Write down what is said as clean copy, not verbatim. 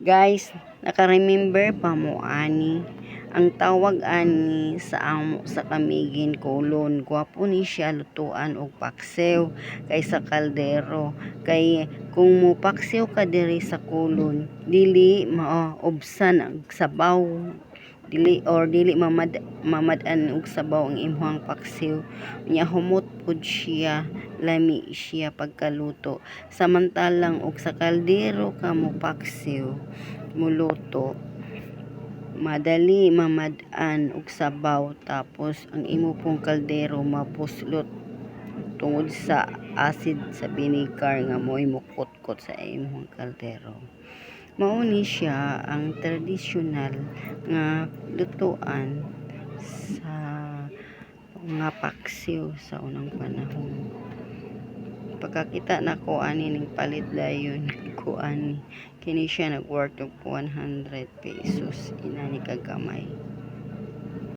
Guys, naka-remember pa mo ani ang tawag ani sa amo sa kamigin kulon. Gwapo ni siya lutuan og paksiw kay sa kaldero. Kay kung mo paksiw ka diri sa kulon, dili maobsan ang sabaw, dili mamad-an og sabaw ang imong paksiw. Nya humot pud siya, lami siya pagkaluto. Samantalang og sa kaldero ka mo paksiw, muluto, madali mamad-an og sabaw, tapos ang imo pong kaldero mapuslot tungod sa acid sa vinegar nga mo'y mukot-kot sa imong kaldero. Mao ni siya ang tradisyonal nga lutuan sa mga paksiw sa unang panahon. Pagkakita nako ani ning palit dayon ko ani kini siya nag-worth og 100 pesos, inani kagamay.